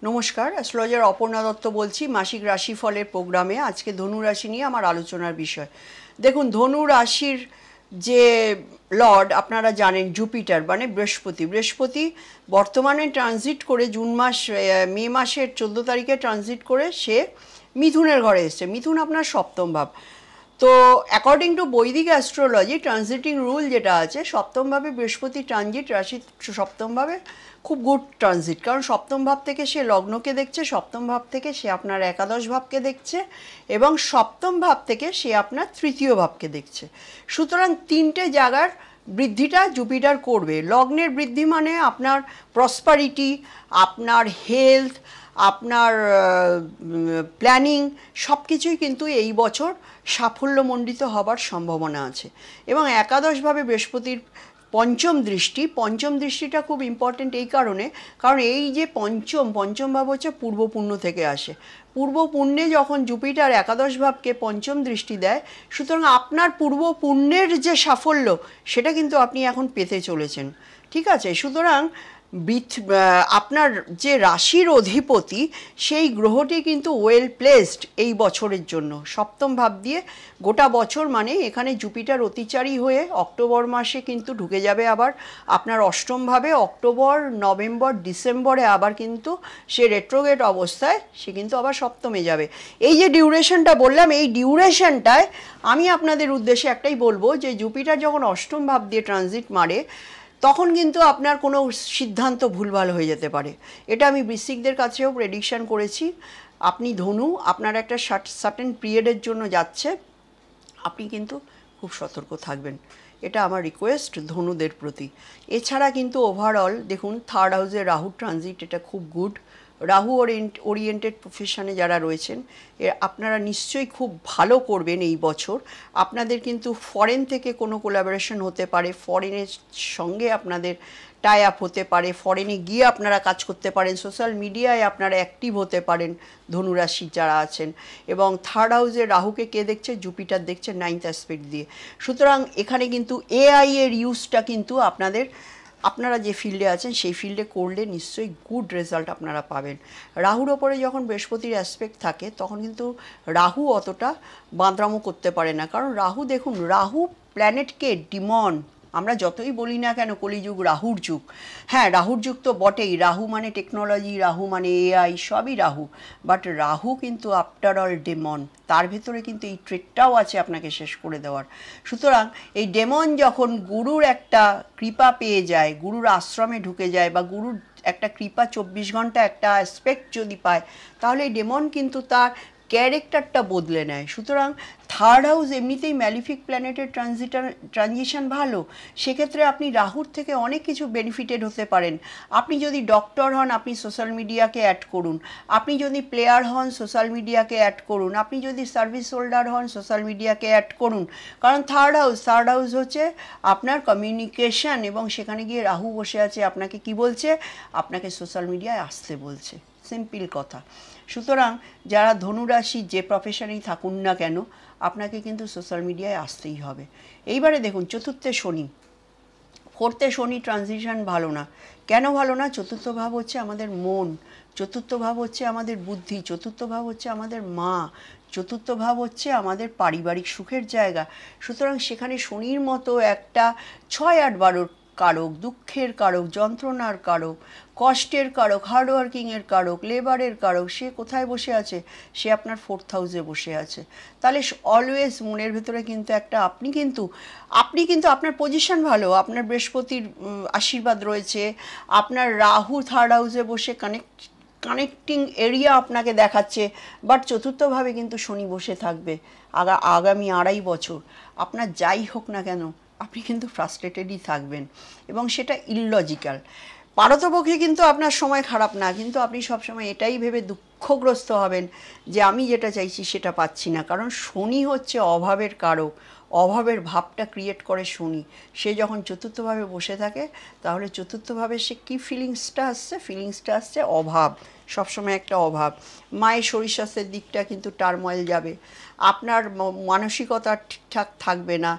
নমস্কার, অ্যাস্ট্রোলজার অপর্ণা দত্ত বলছি মাসিক রাশিফলের প্রোগ্রামে। আজকে ধনু রাশি নিয়ে আমার আলোচনার বিষয়। দেখুন, ধনু রাশির যে লর্ড আপনারা জানেন জুপিটার, মানে বৃহস্পতি বর্তমানে ট্রানজিট করে মে মাসের 14 তারিখে ট্রানজিট করে সে মিথুনের ঘরে এসছে। মিথুন আপনার সপ্তম ভাব। তো অ্যাকর্ডিং টু বৈদিক অ্যাস্ট্রোলজি ট্রানজিটিং রুল যেটা আছে, সপ্তমভাবে বৃহস্পতি ট্রানজিট রাশি সপ্তমভাবে খুব গুড ট্রানজিট, কারণ সপ্তম ভাব থেকে সে লগ্নকে দেখছে, সপ্তম ভাব থেকে সে আপনার একাদশ ভাবকে দেখছে এবং সপ্তম ভাব থেকে সে আপনার তৃতীয় ভাবকে দেখছে। সুতরাং তিনটে জায়গার বৃদ্ধিটা জুপিটার করবে। লগ্নের বৃদ্ধি মানে আপনার প্রসপারিটি, আপনার হেলথ, আপনার প্ল্যানিং সব কিছুই কিন্তু এই বছর সাফল্যমণ্ডিত হবার সম্ভাবনা আছে। এবং একাদশভাবে বৃহস্পতির পঞ্চম দৃষ্টিটা খুব ইম্পর্টেন্ট এই কারণে, কারণ এই যে পঞ্চম ভাব হচ্ছে পূর্ব পুণ্য থেকে আসে। পূর্ব পুণ্যে যখন জুপিটার একাদশ ভাবকে পঞ্চম দৃষ্টি দেয়, সুতরাং আপনার পূর্ব পুণ্যের যে সাফল্য সেটা কিন্তু আপনি এখন পেতে চলেছেন। ঠিক আছে, সুতরাং আপনার যে রাশির অধিপতি সেই গ্রহটি কিন্তু ওয়েল প্লেসড এই বছরের জন্য। সপ্তম ভাব দিয়ে গোটা বছর, মানে এখানে জুপিটার অতিচারী হয়ে অক্টোবর মাসে কিন্তু ঢুকে যাবে আবার আপনার অষ্টম ভাবে। অক্টোবর, নভেম্বর, ডিসেম্বরে আবার কিন্তু সে রেট্রোগেট অবস্থায় সে কিন্তু আবার সপ্তমে যাবে। এই যে ডিউরেশনটা বললাম, এই ডিউরেশনটায় আমি আপনাদের উদ্দেশ্যে একটাই বলবো যে জুপিটার যখন অষ্টম ভাব দিয়ে ট্রানজিট মারে তখন কিন্তু আপনার কোনো সিদ্ধান্ত ভুলভাল হয়ে যেতে পারে। এটা আমি বৃশ্চিকদের কাছেও প্রেডিকশান করেছি। আপনি ধনু, আপনার একটা সার্টেন পিরিয়ডের জন্য যাচ্ছে, আপনি কিন্তু খুব সতর্ক থাকবেন, এটা আমার রিকোয়েস্ট ধনুদের প্রতি। এছাড়া কিন্তু ওভারঅল দেখুন, থার্ড হাউসে রাহু ট্রানজিট, এটা খুব গুড। রাহু ওরিয়েন্টেড প্রফেশনে যারা রয়েছেন আপনারা নিশ্চয়ই খুব ভালো করবেন এই বছর। আপনাদের কিন্তু ফরেন থেকে কোনো কোলাবোরেশন হতে পারে, ফরেনের সঙ্গে আপনাদের টাই আপ হতে পারে, ফরেনে গিয়ে আপনারা কাজ করতে পারেন, সোশ্যাল মিডিয়ায় আপনারা অ্যাক্টিভ হতে পারেন ধনুরাশির যারা আছেন। এবং থার্ড হাউসে রাহুকে কে দেখছে? জুপিটার দেখছে 9th অ্যাসপেক্ট দিয়ে। সুতরাং এখানে কিন্তু এআই এর ইউজটা কিন্তু আপনারা যে ফিল্ডে আছেন সেই ফিল্ডে করলে নিশ্চয়ই গুড রেজাল্ট আপনারা পাবেন। রাহুর ওপরে যখন বৃহস্পতির অ্যাসপেক্ট থাকে তখন কিন্তু রাহু অতটা বাঁদরামো করতে পারে না, কারণ রাহু, দেখুন, রাহু প্ল্যানেটকে ডিমন। আমরা যতই বলি না কেন কলিযুগ রাহুর যুগ, হ্যাঁ রাহুর যুগ তো বটেই, রাহু মানে টেকনোলজি, রাহু মানে এআই, সবই রাহু, বাট রাহু কিন্তু আফটার অল ডেমন। তার ভেতরে কিন্তু এই ট্রেটটাও আছে আপনাকে শেষ করে দেওয়ার। সুতরাং এই ডেমন যখন গুরুর একটা কৃপা পেয়ে যায়, গুরুর আশ্রমে ঢুকে যায়, বা গুরুর একটা কৃপা 24 ঘন্টা একটা অ্যাসপেক্ট যদি পায়, তাহলে এই ডেমন কিন্তু তার ক্যারেক্টারটা বদলে নেয়। সুতরাং থার্ড হাউস এমনিতেই ম্যালিফিক প্ল্যানেটের ট্রানজিশন ভালো, সেক্ষেত্রে আপনি রাহুর থেকে অনেক কিছু বেনিফিটেড হতে পারেন। আপনি যদি ডক্টর হন, আপনি সোশ্যাল মিডিয়াকে অ্যাড করুন। আপনি যদি প্লেয়ার হন, সোশ্যাল মিডিয়াকে অ্যাড করুন। আপনি যদি সার্ভিস হোল্ডার হন, সোশ্যাল মিডিয়াকে অ্যাড করুন। কারণ থার্ড হাউস হচ্ছে আপনার কমিউনিকেশন, এবং সেখানে গিয়ে রাহু বসে আছে, আপনাকে কি বলছে? আপনাকে সোশ্যাল মিডিয়ায় আসতে বলছে, সিম্পল কথা। সুতরাং যারা ধনুরাশি যে প্রফেশনেই থাকুন না কেন, আপনাকে কিন্তু সোশ্যাল মিডিয়ায় আসতেই হবে। এইবারে দেখুন, চতুর্থে শনি ট্রানজিশন ভালো না। কেন ভালো না? চতুর্থ ভাব হচ্ছে আমাদের মন, চতুর্থ ভাব হচ্ছে আমাদের বুদ্ধি, চতুর্থ ভাব হচ্ছে আমাদের মা, চতুর্থ ভাব হচ্ছে আমাদের পারিবারিক সুখের জায়গা। সুতরাং সেখানে শনির মতো একটা 6, 8, 12 কারক, দুঃখের কারক, যন্ত্রণার কারক, কষ্টের কারক, হার্ডওয়ার্কিংয়ের কারক, লেবারের কারক, সে কোথায় বসে আছে? সে আপনার 4th হাউসে বসে আছে। তাহলে অলওয়েজ মনের ভেতরে কিন্তু একটা আপনি কিন্তু আপনার পজিশন ভালো, আপনার বৃহস্পতির আশীর্বাদ রয়েছে, আপনার রাহু থার্ড হাউসে বসে কানেক্টিং এরিয়া আপনাকে দেখাচ্ছে, বাট চতুর্থভাবে কিন্তু শনি বসে থাকবে আগামী 2.5 বছর। আপনার যাই হোক না কেন, আপনি কিন্তু ফ্রাস্ট্রেটেডই থাকবেন, এবং সেটা ইললজিক্যাল। পারতপক্ষে কিন্তু আপনার সময় খারাপ না, কিন্তু আপনি সবসময় এটাই ভেবে দুঃখগ্রস্ত হবেন যে আমি যেটা চাইছি সেটা পাচ্ছি না, কারণ শনি হচ্ছে অভাবের কারক। অভাবের ভাবটা ক্রিয়েট করে শনি। সে যখন চতুর্থভাবে বসে থাকে তাহলে চতুর্থভাবে সে কী ফিলিংসটা আসছে অভাব, সবসময় একটা অভাব। মায়ের শরীর স্বাস্থ্যের দিকটা কিন্তু টার্ময়েল যাবে, আপনার মানসিকতা ঠিকঠাক থাকবে না,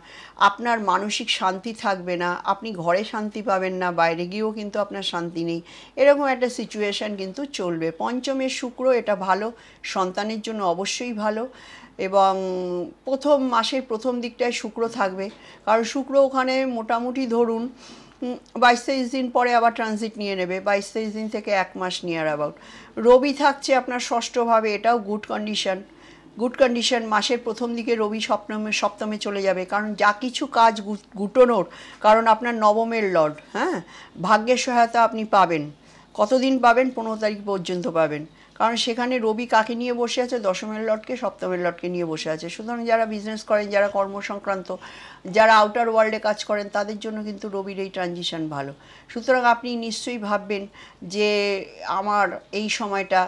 আপনার মানসিক শান্তি থাকবে না, আপনি ঘরে শান্তি পাবেন না, বাইরে গিয়েও কিন্তু আপনার শান্তি নেই, এরকম একটা সিচুয়েশান কিন্তু চলবে। পঞ্চমের শুক্র, এটা ভালো, সন্তানের জন্য অবশ্যই ভালো। এবং মাসের প্রথম দিকটায় শুক্র থাকবে, কারণ শুক্র ওখানে মোটামুটি ধরুন 22-23 দিন পরে আবার ট্রানজিট নিয়ে নেবে, 22-23 দিন থেকে 1 মাস নিয়ার অ্যাবাউট। রবি থাকছে আপনার ষষ্ঠভাবে, এটাও গুড কন্ডিশন। মাসের প্রথম দিকে রবি সপ্তমে চলে যাবে, কারণ যা কিছু কাজ গুটোনোর, কারণ আপনার নবমের লর্ড, হ্যাঁ, ভাগ্যের সহায়তা আপনি পাবেন। কতদিন পাবেন? 15 তারিখ পর্যন্ত পাবেন, কারণ সেখানে রবি কাকে নিয়ে বসে আছে? দশমের লর্ডকে, সপ্তমের লর্ডকে নিয়ে বসে আছে। সুতরাং যারা বিজনেস করেন, যারা কর্মসংক্রান্ত, যারা আউটার ওয়ার্ল্ডে কাজ করেন, তাদের জন্য কিন্তু রবির এই ট্রানজিশন ভালো। সুতরাং আপনি নিশ্চয়ই ভাববেন যে আমার এই সময়টা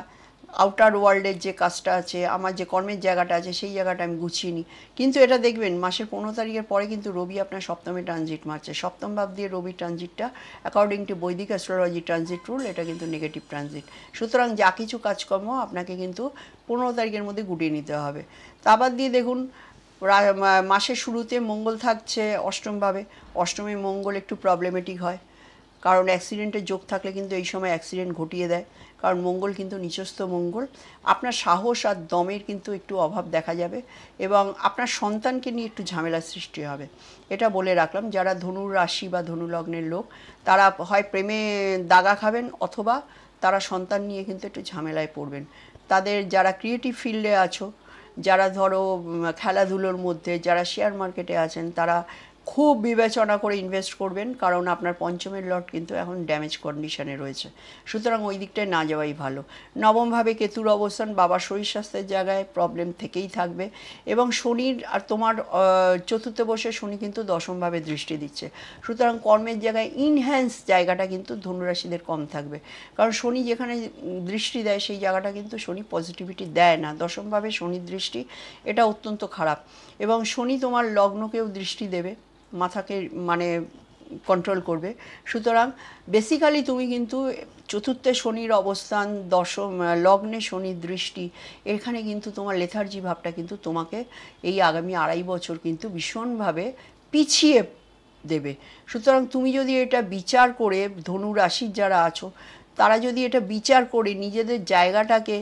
আউটার ওয়ার্ল্ডের যে কাজটা আছে, আমার যে কর্মের জায়গাটা আছে, সেই জায়গাটা আমি গুছিয়ে নিই। কিন্তু এটা দেখবেন মাসের 15 তারিখের পরে কিন্তু রবি আপনার সপ্তমে ট্রানজিট মারছে। সপ্তম ভাব দিয়ে রবি ট্রানজিটটা অ্যাকর্ডিং টু বৈদিক অ্যাস্ট্রোলজি ট্রানজিট রুল, এটা কিন্তু নেগেটিভ ট্রানজিট। সুতরাং যা কিছু কাজকর্ম আপনাকে কিন্তু 15 তারিখের মধ্যে গুটিয়ে নিতে হবে। তা বাদ দিয়ে দেখুন মাসের শুরুতে মঙ্গল থাকছে অষ্টমভাবে। অষ্টমে মঙ্গল একটু প্রবলেমেটিক হয়, কারণ অ্যাক্সিডেন্টের যোগ থাকলে কিন্তু এই সময় অ্যাক্সিডেন্ট ঘটিয়ে দেয়, কারণ মঙ্গল কিন্তু নিচস্থ মঙ্গল। আপনার সাহস আর দমের কিন্তু একটু অভাব দেখা যাবে, এবং আপনার সন্তানকে নিয়ে একটু ঝামেলার সৃষ্টি হবে, এটা বলে রাখলাম। যারা ধনুর রাশি বা ধনু লগ্নের লোক, তারা হয় প্রেমে দাগা খাবেন, অথবা তারা সন্তান নিয়ে কিন্তু একটু ঝামেলায় পড়বেন। তাদের যারা ক্রিয়েটিভ ফিল্ডে আছো, যারা ধরো খেলাধুলোর মধ্যে, যারা শেয়ার মার্কেটে আছেন, তারা খুব বিবেচনা করে ইনভেস্ট করবেন, কারণ আপনার পঞ্চমের লট কিন্তু এখন ড্যামেজ কন্ডিশনে রয়েছে। সুতরাং ওই দিকটায় না যাওয়াই ভালো। নবমভাবে কেতুর অবস্থান, বাবার শরীর স্বাস্থ্যের জায়গায় প্রবলেম থেকেই থাকবে। এবং শনির আর তোমার চতুর্থে বসে শনি কিন্তু দশমভাবে দৃষ্টি দিচ্ছে। সুতরাং কর্মের জায়গায় ইনহ্যান্স জায়গাটা কিন্তু ধনুরাশিদের কম থাকবে, কারণ শনি যেখানে দৃষ্টি দেয় সেই জায়গাটা কিন্তু শনি পজিটিভিটি দেয় না। দশমভাবে শনির দৃষ্টি, এটা অত্যন্ত খারাপ। এবং শনি তোমার লগ্নকেও দৃষ্টি দেবে, মাথাকে মানে কন্ট্রোল করবে। সুতরাং বেসিক্যালি তুমি কিন্তু চতুর্থে শনির অবস্থান, দশম লগ্নে শনির দৃষ্টি, এখানে কিন্তু তোমার লেথার্জি ভাবটা কিন্তু তোমাকে এই আগামী 2.5 বছর কিন্তু ভীষণভাবে পিছিয়ে দেবে। সুতরাং তুমি যদি এটা বিচার করে, ধনু রাশির যারা আছো, তারা যদি এটা বিচার করে নিজেদের জায়গাটাকে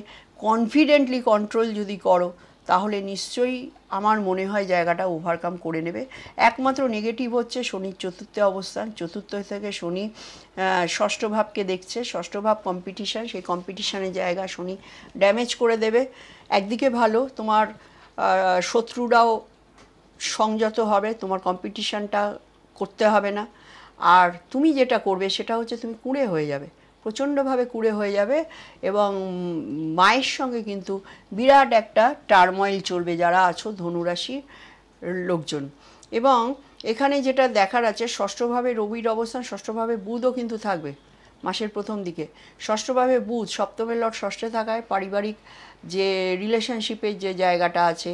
কনফিডেন্টলি কন্ট্রোল যদি করো, তাহলে নিশ্চয়ই আমার মনে হয় জায়গাটা ওভারকাম করে নেবে। একমাত্র নেগেটিভ হচ্ছে শনির চতুর্থে অবস্থান। চতুর্থ থেকে শনি ষষ্ঠ ভাবকে দেখছে, ষষ্ঠ ভাব কম্পিটিশান, সেই কম্পিটিশানের জায়গা শনি ড্যামেজ করে দেবে। একদিকে ভালো, তোমার শত্রুরাও সংযত হবে, তোমার কম্পিটিশানটা করতে হবে না। আর তুমি যেটা করবে সেটা হচ্ছে তুমি কুঁড়ে হয়ে যাবে, প্রচণ্ডভাবে কুঁড়ে হয়ে যাবে। এবং মায়ের সঙ্গে কিন্তু বিরাট একটা টার্ময়েল চলবে যারা আছো ধনুরাশির লোকজন। এবং এখানে যেটা দেখার আছে, ষষ্ঠভাবে রবির অবস্থান, ষষ্ঠভাবে বুধও কিন্তু থাকবে মাসের প্রথম দিকে। ষষ্ঠভাবে বুধ, সপ্তমের লট ষষ্ঠে থাকায় পারিবারিক যে রিলেশনশিপের যে জায়গাটা আছে,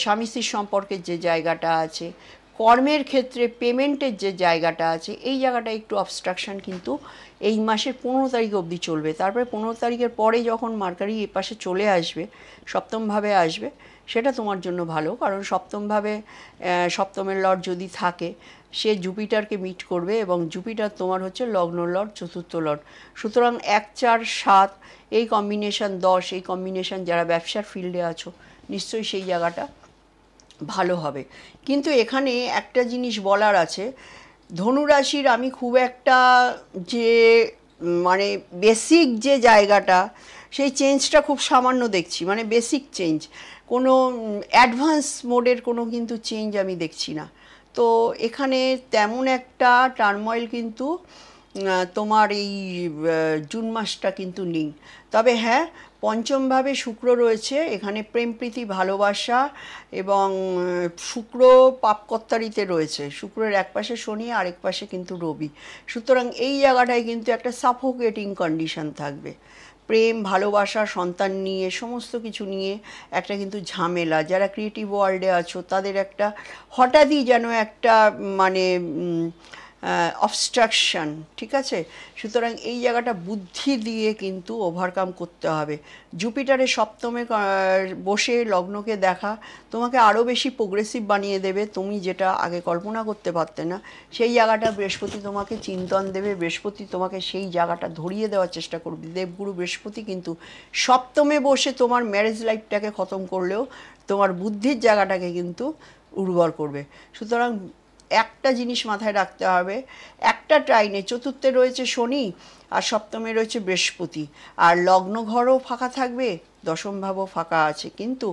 স্বামী স্ত্রীর সম্পর্কের যে জায়গাটা আছে, কর্মের ক্ষেত্রে পেমেন্টের যে জায়গাটা আছে, এই জায়গাটা একটু অবস্ট্রাকশান কিন্তু এই মাসের 15 তারিখ অবধি চলবে। তারপরে 15 তারিখের পরে যখন মার্কারি এ পাশে চলে আসবে, সপ্তমভাবে আসবে, সেটা তোমার জন্য ভালো। কারণ সপ্তমভাবে সপ্তমের লর্ড যদি থাকে, সে জুপিটারকে মিট করবে, এবং জুপিটার তোমার হচ্ছে লগ্ন লর্ড, চতুর্থ লর্ড। সুতরাং 1, 4, 7 এই কম্বিনেশান, 10 এই কম্বিনেশান, যারা ব্যবসার ফিল্ডে আছো নিশ্চয়ই সেই জায়গাটা ভালো হবে। কিন্তু এখানে একটা জিনিস বলার আছে, ধনুরাশির আমি খুব একটা যে মানে বেসিক যে জায়গাটা, সেই চেঞ্জটা খুব সামান্য দেখছি, মানে বেসিক চেঞ্জ, কোনো অ্যাডভান্স মোডের কোনো কিন্তু চেঞ্জ আমি দেখছি না। তো এখানে তেমন একটা টার্ময়েল কিন্তু তোমার এই জুন মাসটা কিন্তু নেই। তবে হ্যাঁ, পঞ্চমভাবে শুক্র রয়েছে, এখানে প্রেম প্রীতি ভালোবাসা, এবং শুক্র পাপকর্তারিতে রয়েছে। শুক্রের এক পাশে শনি, আরেক পাশে কিন্তু রবি। সুতরাং এই জায়গাটায় কিন্তু একটা সাফোকেটিং কন্ডিশন থাকবে। প্রেম, ভালোবাসা, সন্তান নিয়ে, সমস্ত কিছু নিয়ে একটা কিন্তু ঝামেলা। যারা ক্রিয়েটিভ ওয়ার্ল্ডে আছো তাদের একটা হঠাৎই যেন একটা মানে অবস্ট্রাকশন, ঠিক আছে? সুতরাং এই জায়গাটা বুদ্ধি দিয়ে কিন্তু ওভারকাম করতে হবে। জুপিটারের সপ্তমে বসে লগ্নকে দেখা তোমাকে আরও বেশি প্রোগ্রেসিভ বানিয়ে দেবে, তুমি যেটা আগে কল্পনা করতে পারতে না সেই জায়গাটা বৃহস্পতি তোমাকে চিন্তন দেবে, বৃহস্পতি তোমাকে সেই জায়গাটা ধরিয়ে দেওয়ার চেষ্টা করবে। দেবগুরু বৃহস্পতি কিন্তু সপ্তমে বসে তোমার ম্যারেজ লাইফটাকে খতম করলেও তোমার বুদ্ধির জায়গাটাকে কিন্তু উর্বর করবে। সুতরাং একটা জিনিস মাথায় রাখতে হবে, একটা ট্রাইনে চতুর্থে রয়েছে শনি আর সপ্তমে রয়েছে বৃহস্পতি, আর লগ্ন ঘরও ফাঁকা থাকবে, দশম ভাবও ফাঁকা আছে। কিন্তু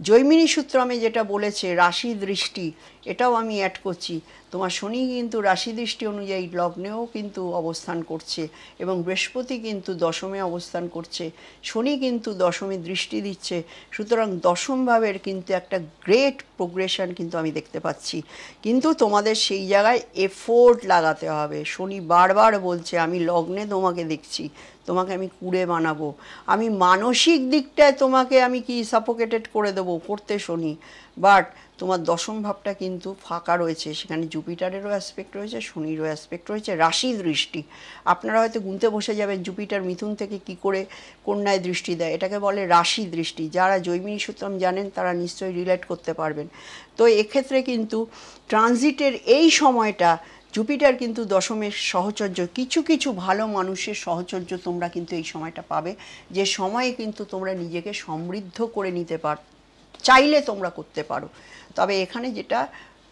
জৈমিনী সূত্রমে যেটা বলেছে রাশি দৃষ্টি, এটাও আমি অ্যাড করছি। তোমার শনি কিন্তু রাশি দৃষ্টি অনুযায়ী লগ্নেও কিন্তু অবস্থান করছে এবং বৃহস্পতি কিন্তু দশমে অবস্থান করছে, শনি কিন্তু দশমে দৃষ্টি দিচ্ছে। সুতরাং দশম ভাবের কিন্তু একটা গ্রেট প্রোগ্রেশন কিন্তু আমি দেখতে পাচ্ছি। কিন্তু তোমাদের সেই জায়গায় এফোর্ট লাগাতে হবে। শনি বারবার বলছে আমি লগ্নে তোমাকে দেখছি, তোমাকে আমি কুঁড়ে বানাবো, আমি মানসিক দিকটায় তোমাকে আমি কি সাফোকেটেড করে দেবো করতে শনি। বাট তোমার দশম ভাবটা কিন্তু ফাঁকা রয়েছে, সেখানে জুপিটারেরও অ্যাসপেক্ট রয়েছে, শনিরও অ্যাসপেক্ট রয়েছে, রাশি দৃষ্টি। আপনারা হয়তো গুনতে বসে যাবেন জুপিটার মিথুন থেকে কি করে কন্যায় দৃষ্টি দেয়, এটাকে বলে রাশি দৃষ্টি। যারা জৈমিনী সূত্রম জানেন তারা নিশ্চয়ই রিলেট করতে পারবেন। তো এক্ষেত্রে কিন্তু ট্রানজিটের এই সময়টা জুপিটার কিন্তু দশমের সহচর্য, কিছু কিছু ভালো মানুষের সহচর্য তোমরা কিন্তু এই সময়টা পাবে, যে সময়ে কিন্তু তোমরা নিজেকে সমৃদ্ধ করে নিতে চাইলে তোমরা করতে পারো। তবে এখানে যেটা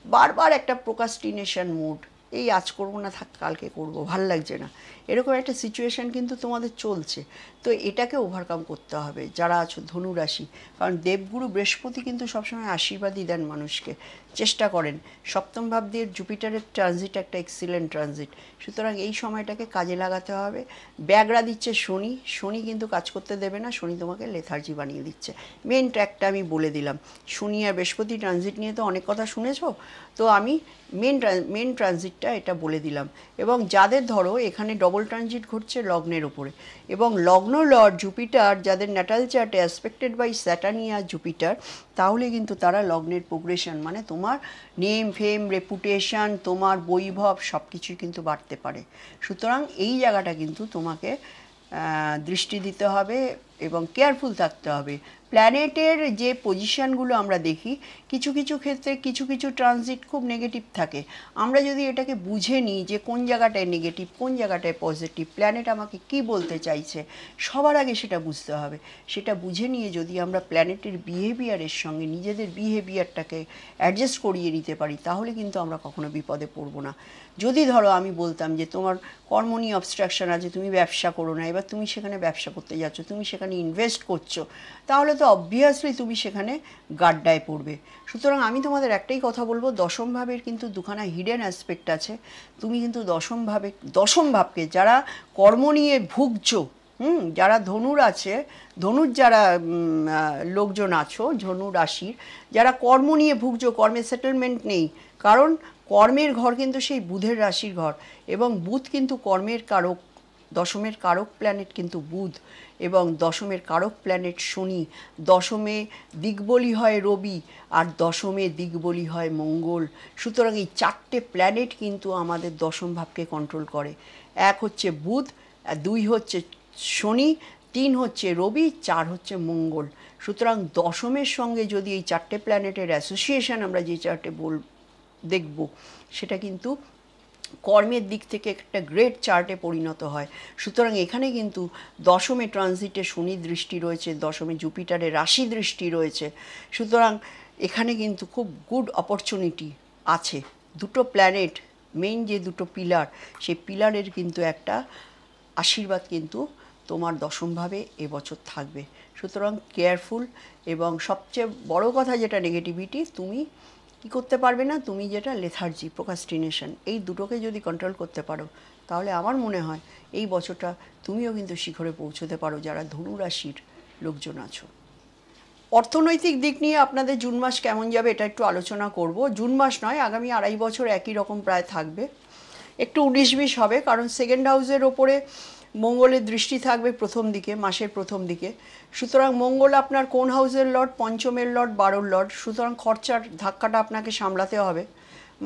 বারবার একটা প্রোক্রাস্টিনেশন মুড, এই আজ করবো না, থাক কালকে করবো, ভাল লাগছে না, এরকম একটা সিচুয়েশান কিন্তু তোমাদের চলছে। তো এটাকে ওভারকাম করতে হবে যারা আছো ধনু রাশি। কারণ দেবগুরু বৃহস্পতি কিন্তু সবসময় আশীর্বাদই দেন মানুষকে, চেষ্টা করেন। সপ্তম ভাব দিয়ে জুপিটারের ট্রানজিট একটা এক্সিলেন্ট ট্রানজিট, সুতরাং এই সময়টাকে কাজে লাগাতে হবে। ব্যাগরা দিচ্ছে শনি, শনি কিন্তু কাজ করতে দেবে না, শনি তোমাকে লেথার্জি বানিয়ে দিচ্ছে। মেন ট্র্যাকটা আমি বলে দিলাম। শনি আর বৃহস্পতি ট্রানজিট নিয়ে তো অনেক কথা শুনেছো, তো আমি মেন ট্রানজিটটা এটা বলে দিলাম। এবং যাদের ধরো এখানে ডবল ট্রানজিট ঘটছে লগ্নের ওপরে, এবং লগ্ন লর্ড জুপিটার যাদের ন্যাটাল চার্টে অ্যাসপেক্টেড বাই স্যাটার্নিয়া জুপিটার, তাহলে কিন্তু তারা লগ্নের প্রোগ্রেশন মানে তোমার নেম ফেম রেপুটেশন, তোমার বৈভব সব কিছুই কিন্তু বাড়তে পারে। সুতরাং এই জায়গাটা কিন্তু তোমাকে দৃষ্টি দিতে হবে এবং কেয়ারফুল থাকতে হবে। প্ল্যানেটের যে পজিশানগুলো আমরা দেখি, কিছু কিছু ক্ষেত্রে কিছু কিছু ট্রানজিট খুব নেগেটিভ থাকে। আমরা যদি এটাকে বুঝে নিই যে কোন জায়গাটায় নেগেটিভ, কোন জায়গাটায় পজিটিভ, প্ল্যানেট আমাকে কি বলতে চাইছে, সবার আগে সেটা বুঝতে হবে। সেটা বুঝে নিয়ে যদি আমরা প্ল্যানেটের বিহেভিয়ারের সঙ্গে নিজেদের বিহেভিয়ারটাকে অ্যাডজাস্ট করিয়ে নিতে পারি, তাহলে কিন্তু আমরা কখনো বিপদে পড়বো না। যদি ধরো আমি বলতাম যে তোমার কর্ম নিয়ে অবস্ট্রাকশন আছে, তুমি ব্যবসা করো না, এবার তুমি সেখানে ব্যবসা করতে যাচ্ছ, তুমি সেখানে ইনভেস্ট করছো, তাহলে তো অবভিয়াসলি তুমি সেখানে গাড্ডায় পড়বে। সুতরাং আমি তোমাদের একটাই কথা বলবো, দশম ভাবের কিন্তু দুখানা হিডেন অ্যাসপেক্ট আছে। তুমি কিন্তু দশম ভাবকে যারা কর্ম নিয়ে ভুগছো, যারা ধনুর আছে, ধনুর যারা লোকজন আছো, ধনু রাশির যারা কর্ম নিয়ে ভুগছো, কর্মের সেটেলমেন্ট নেই, কারণ কর্মের ঘর কিন্তু সেই বুধের রাশির ঘর, এবং বুধ কিন্তু কর্মের কারক, দশমের কারক প্ল্যানেট কিন্তু বুধ, এবং দশমের কারক প্ল্যানেট শনি। দশমে দিকবলি হয় রবি, আর দশমে দিকবলি হয় মঙ্গল। সুতরাং এই চারটে প্ল্যানেট কিন্তু আমাদের দশম ভাবকে কন্ট্রোল করে। এক হচ্ছে বুধ, দুই হচ্ছে শনি, তিন হচ্ছে রবি, চার হচ্ছে মঙ্গল। সুতরাং দশমের সঙ্গে যদি এই চারটে প্ল্যানেটের অ্যাসোসিয়েশন আমরা যে চারটে দেখব, সেটা কিন্তু কর্মের দিক থেকে একটা গ্রেট চার্টে পরিণত হয়। সুতরাং এখানে কিন্তু দশমে ট্রানজিটে শনি দৃষ্টি রয়েছে, দশমে জুপিটারের রাশি দৃষ্টি রয়েছে। সুতরাং এখানে কিন্তু খুব গুড অপরচুনিটি আছে। দুটো প্ল্যানেট, মেইন যে দুটো পিলার, সেই পিলারের কিন্তু একটা আশীর্বাদ কিন্তু তোমার দশমভাবে এবছর থাকবে। সুতরাং কেয়ারফুল। এবং সবচেয়ে বড় কথা যেটা নেগেটিভিটি, তুমি কি করতে পারবে না, তুমি যেটা লেথার্জি, প্রোক্রাস্টিনেশন, এই দুটোকে যদি কন্ট্রোল করতে পারো, তাহলে আমার মনে হয় এই বছরটা তুমিও কিন্তু শিখরে পৌঁছতে পারো যারা ধনু রাশির লোকজন আছো। অর্থনৈতিক দিক নিয়ে আপনাদের জুন মাস কেমন যাবে এটা একটু আলোচনা করব। জুন মাস নয়, আগামী 2.5 বছর একই রকম প্রায় থাকবে। একটু 19-20 হবে, কারণ সেকেন্ড হাউসের ওপরে মঙ্গলের দৃষ্টি থাকবে প্রথম দিকে, মাসের প্রথম দিকে। সুতরাং মঙ্গল আপনার কোন হাউসের লর্ড? পঞ্চমের লর্ড, 12র লর্ড। সুতরাং খরচার ধাক্কাটা আপনাকে সামলাতে হবে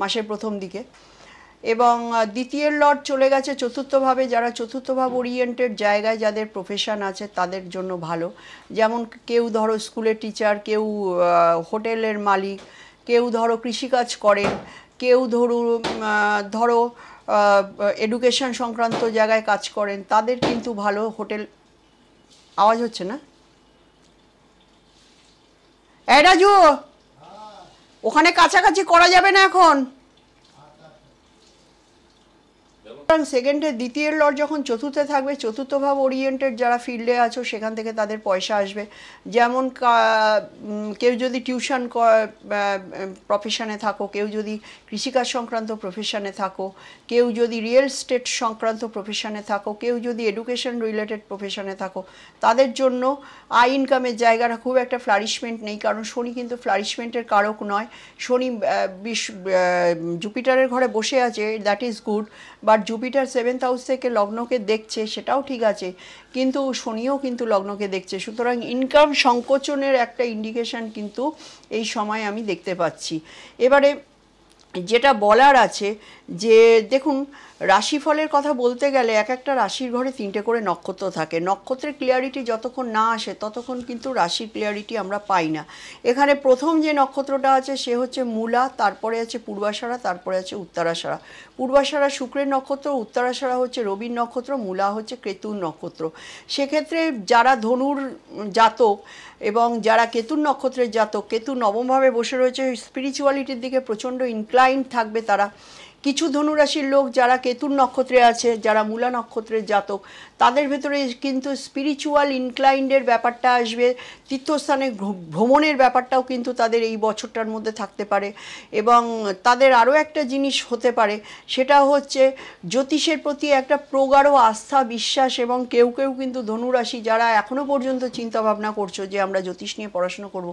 মাসের প্রথম দিকে। এবং দ্বিতীয় লর্ড চলে গেছে চতুর্থভাবে। যারা চতুর্থভাব ওরিয়েন্টেড জায়গায় যাদের প্রফেশন আছে তাদের জন্য ভালো। যেমন কেউ ধরো স্কুলের টিচার, কেউ হোটেলের মালিক, কেউ ধরো কৃষিকাজ করেন, কেউ ধরো এডুকেশন সংক্রান্ত জায়গায় কাজ করেন, তাদের কিন্তু ভালো। হোটেল, আওয়াজ হচ্ছে না? এই রাজু, ওখানে কাছাকাছি করা যাবে না এখন। সেকেন্ডে দ্বিতীয় লর্ড যখন চতুর্থে থাকবে, চতুর্থ ভাব ওরিয়েন্টেড যারা ফিল্ডে আছো সেখান থেকে তাদের পয়সা আসবে। যেমন কেউ যদি টিউশন প্রফেশনে থাকো, কেউ যদি কৃষিকাজ সংক্রান্ত প্রফেশনে থাকো, কেউ যদি রিয়েল এস্টেট সংক্রান্ত প্রফেশনে থাকো, কেউ যদি এডুকেশন রিলেটেড প্রফেশনে থাকো, তাদের জন্য আয় ইনকামের জায়গাটা খুব একটা ফ্লারিশমেন্ট নেই। কারণ শনি কিন্তু ফ্লারিশমেন্টের কারক নয়। শনি জুপিটারের ঘরে বসে আছে, that is good. But Jupiter 7th house থেকে লগ্নকে দেখছে, সেটাও ঠিক আছে, কিন্তু শনিও কিন্তু লগ্নকে দেখছে। সুতরাং ইনকাম সংকোচনের একটা ইন্ডিকেশন কিন্তু এই সময় আমি দেখতে পাচ্ছি। এবারে যেটা বলার আছে যে দেখুন, রাশিফলের কথা বলতে গেলে এক একটা রাশির ঘরে 3টে করে নক্ষত্র থাকে। নক্ষত্রের ক্লিয়ারিটি যতক্ষণ না আসে ততক্ষণ কিন্তু রাশির ক্লিয়ারিটি আমরা পাই না। এখানে প্রথম যে নক্ষত্রটা আছে সে হচ্ছে মূলা, তারপরে আছে পূর্বাষাঢ়া, তারপরে আছে উত্তরাষাঢ়া। পূর্বাষাঢ়া শুক্রের নক্ষত্র, উত্তরাষাঢ়া হচ্ছে রবির নক্ষত্র, মূলা হচ্ছে কেতুর নক্ষত্র। সেক্ষেত্রে যারা ধনুর জাতক এবং যারা কেতুর নক্ষত্রের জাতক, কেতু নবমভাবে বসে রয়েছে, স্পিরিচুয়ালিটির দিকে প্রচণ্ড ইনক্লাইন্ড থাকবে তারা। কিছু ধনুরাশির লোক যারা কেতুর নক্ষত্রে আছে, যারা মূলা নক্ষত্রের জাতক, তাদের ভেতরে কিন্তু স্পিরিচুয়াল ইনক্লাইন্ডের ব্যাপারটা আসবে। তীর্থস্থানে ভ্রমণের ব্যাপারটাও কিন্তু তাদের এই বছরটার মধ্যে থাকতে পারে। এবং তাদের আরও একটা জিনিস হতে পারে, সেটা হচ্ছে জ্যোতিষের প্রতি একটা প্রগাঢ় আস্থা, বিশ্বাস। এবং কেউ কেউ কিন্তু ধনুরাশি যারা এখনও পর্যন্ত চিন্তাভাবনা করছো যে আমরা জ্যোতিষ নিয়ে পড়াশোনা করব,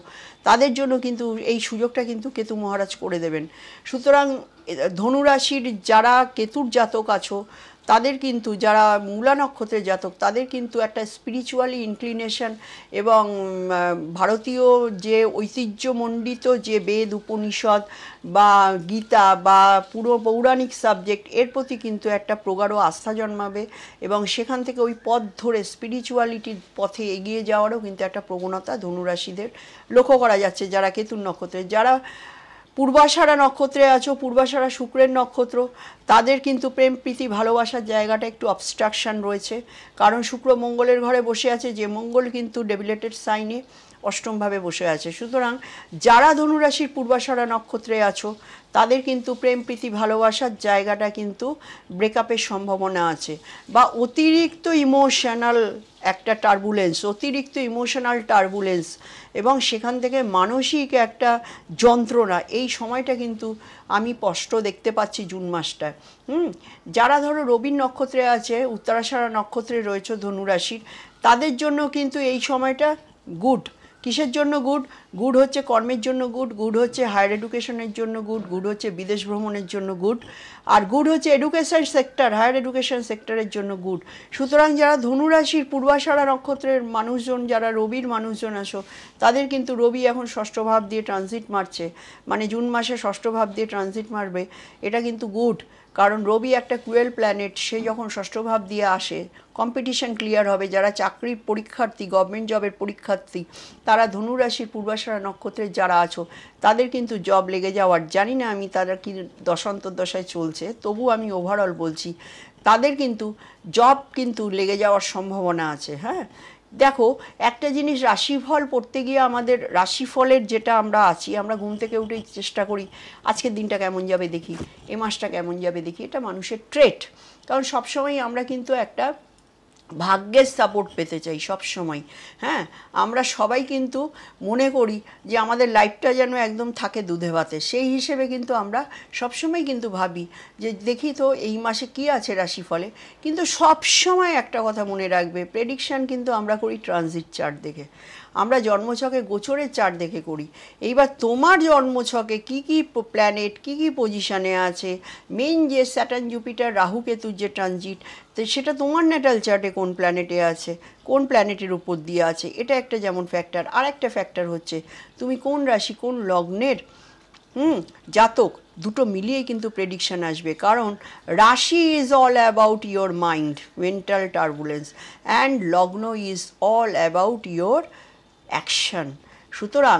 তাদের জন্য কিন্তু এই সুযোগটা কিন্তু কেতু মহারাজ করে দেবেন। সুতরাং ধনুরাশির যারা কেতুর জাতক আছো, তাদের কিন্তু, যারা মূলা নক্ষত্রের জাতক, তাদের কিন্তু একটা স্পিরিচুয়ালি ইনক্লিনেশন এবং ভারতীয় যে ঐতিহ্যমণ্ডিত যে বেদ, উপনিষদ বা গীতা বা পুরো পৌরাণিক সাবজেক্ট, এর প্রতি কিন্তু একটা প্রগাঢ় আস্থা জন্মাবে। এবং সেখান থেকে ওই পথ ধরে স্পিরিচুয়ালিটির পথে এগিয়ে যাওয়ারও কিন্তু একটা প্রবণতা ধনুরাশিদের লক্ষ্য করা যাচ্ছে। যারা কেতুর নক্ষত্রের, যারা পূর্বাষাঢ়া নক্ষত্রে আছো, পূর্বাষাঢ়া শুক্রের নক্ষত্র, তাদের কিন্তু প্রেম প্রীতি ভালোবাসার জায়গাটা একটু অবস্ট্রাকশন রয়েছে। কারণ শুক্র মঙ্গলের ঘরে বসে আছে, যে মঙ্গল কিন্তু ডেবিলেটেড সাইনে অষ্টমভাবে বসে আছে। সুতরাং যারা ধনুরাশির পূর্বাষাঢ়া নক্ষত্রে আছো, তাদের কিন্তু প্রেম প্রীতি ভালোবাসার জায়গাটা কিন্তু ব্রেকআপের সম্ভাবনা আছে, বা অতিরিক্ত ইমোশনাল একটা টার্বুলেন্স, অতিরিক্ত ইমোশনাল টার্বুলেন্স, এবং সেখান থেকে মানসিক একটা যন্ত্রণা, এই সময়টা কিন্তু আমি স্পষ্ট দেখতে পাচ্ছি জুন মাসটায়। যারা ধরো রবির নক্ষত্রে আছে, উত্তরাষাঢ়া নক্ষত্রে রয়েছে ধনুরাশির, তাদের জন্য কিন্তু এই সময়টা গুড। কিসের জন্য গুড? গুড হচ্ছে কর্মের জন্য গুড, গুড হচ্ছে হায়ার এডুকেশনের জন্য গুড, গুড হচ্ছে বিদেশ ভ্রমণের জন্য গুড, আর গুড হচ্ছে এডুকেশন সেক্টর, হায়ার এডুকেশন সেক্টরের জন্য গুড। সুতরাং যারা ধনুরাশির পূর্বাষাঢ়া নক্ষত্রের মানুষজন, যারা রবির মানুষজন আসো, তাদের কিন্তু রবি এখন ষষ্ঠ ভাব দিয়ে ট্রানজিট মারছে, মানে জুন মাসে ষষ্ঠ ভাব দিয়ে ট্রানজিট মারবে। এটা কিন্তু গুড, কারণ রবি একটা ক্রুয়েল প্ল্যানেট, সে যখন ষষ্ঠ ভাব দিয়ে আসে কম্পিটিশন ক্লিয়ার হবে। যারা চাকরির পরীক্ষার্থী, গভর্নমেন্ট জবের পরীক্ষার্থী, তারা ধনুরাশির পূর্বাষাঢ়া নক্ষত্রের যারা আছো, তাদের কিন্তু জব লেগে যাওয়ার, জানি না আমি তারা কি দশায় চলছে, তবু আমি ওভারঅল বলছি, তাদের কিন্তু জব কিন্তু লেগে যাওয়ার সম্ভাবনা আছে। হ্যাঁ, দেখো একটা জিনিস, রাশিফল পড়তে গিয়ে আমাদের রাশিফলের যেটা আমরা আছি, আমরা ঘুম থেকে উঠেই চেষ্টা করি আজকের দিনটা কেমন যাবে দেখি, এ মাসটা কেমন যাবে দেখি। এটা মানুষের ট্রেট, কারণ সবসময় আমরা কিন্তু একটা ভাগ্যের সাপোর্ট পেতে চাই সবসময়। হ্যাঁ, আমরা সবাই কিন্তু মনে করি যে আমাদের লাইফটা যেন একদম থাকে দুধে ভাতে, সেই হিসেবে কিন্তু আমরা সবসময় কিন্তু ভাবি যে দেখি তো এই মাসে কী আছে রাশিফলে। কিন্তু সবসময় একটা কথা মনে রাখবে, প্রেডিকশান কিন্তু আমরা করি ট্রানজিট চার্ট দেখে। আমরা জন্মছকে গোচরের চার্ট দেখে করি। এইবার তোমার জন্মছকে কি কি প্ল্যানেট কি কি পজিশনে আছে, মেইন যে স্যাটার্ন জুপিটার রাহু কেতুর যে ট্রানজিট, তো সেটা তোমার ন্যাটাল চার্টে কোন প্ল্যানেটে আছে, কোন প্ল্যানেটের উপর দিয়ে আছে, এটা একটা যেমন ফ্যাক্টর। আর একটা ফ্যাক্টর হচ্ছে তুমি কোন রাশি কোন লগ্নের জাতক, দুটো মিলিয়েই কিন্তু প্রেডিকশন আসবে। কারণ রাশি is all about your mind, mental turbulence, and লগ্ন is all about your action. সুতরাং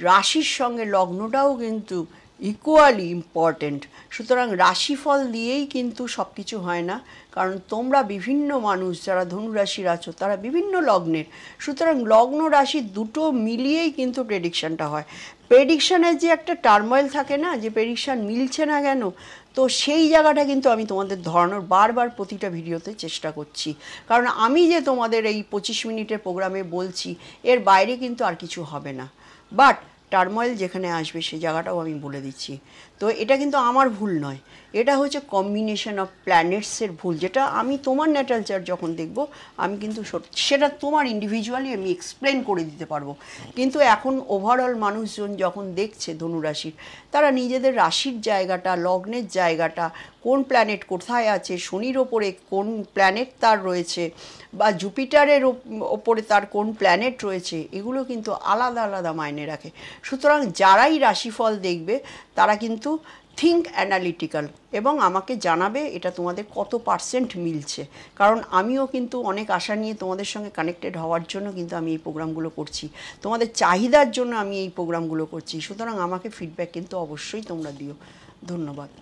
রাশির সঙ্গে লগ্নটাও কিন্তু ইকুয়ালি ইম্পর্টেন্ট। সুতরাং রাশিফল দিয়েই কিন্তু সব কিছু হয় না, কারণ তোমরা বিভিন্ন মানুষ যারা ধনুরাশির আছো তারা বিভিন্ন লগ্নের। সুতরাং লগ্ন রাশি দুটো মিলিয়েই কিন্তু প্রেডিকশানটা হয়। প্রেডিকশানের যে একটা টার্ময়েল থাকে না, যে প্রেডিকশান মিলছে না কেন, তো সেই জায়গাটা কিন্তু আমি তোমাদের ধরানোর বারবার প্রতিটা ভিডিওতে চেষ্টা করছি। কারণ আমি যে তোমাদের এই 25 মিনিটের প্রোগ্রামে বলছি এর বাইরে কিন্তু আর কিছু হবে না। বাট টার্ময়েল যেখানে আসবে সেই জায়গাটাও আমি বলে দিচ্ছি। তো এটা কিন্তু আমার ভুল নয়, এটা হচ্ছে কম্বিনেশন অফ প্ল্যানেটসের ভুল, যেটা আমি তোমার ন্যাটাল চার্ট যখন দেখব আমি কিন্তু সেটা তোমার ইন্ডিভিজুয়ালি আমি এক্সপ্লেন করে দিতে পারবো। কিন্তু এখন ওভারঅল মানুষজন যখন দেখছে ধনুরাশির, তারা নিজেদের রাশির জায়গাটা, লগ্নের জায়গাটা, কোন প্ল্যানেট কোথায় আছে, শনির ওপরে কোন প্ল্যানেট তার রয়েছে, বা জুপিটারের ওপরে তার কোন প্ল্যানেট রয়েছে, এগুলো কিন্তু আলাদা আলাদা মাইনে রাখে। সুতরাং যারাই রাশিফল দেখবে তারা কিন্তু থিঙ্ক অ্যানালিটিক্যাল, এবং আমাকে জানাবে এটা তোমাদের কত পার্সেন্ট মিলছে। কারণ আমিও কিন্তু অনেক আশা নিয়ে তোমাদের সঙ্গে কানেক্টেড হওয়ার জন্য কিন্তু আমি এই প্রোগ্রামগুলো করছি, তোমাদের চাহিদার জন্য আমি এই প্রোগ্রামগুলো করছি। সুতরাং আমাকে ফিডব্যাক কিন্তু অবশ্যই তোমরা দিও। ধন্যবাদ।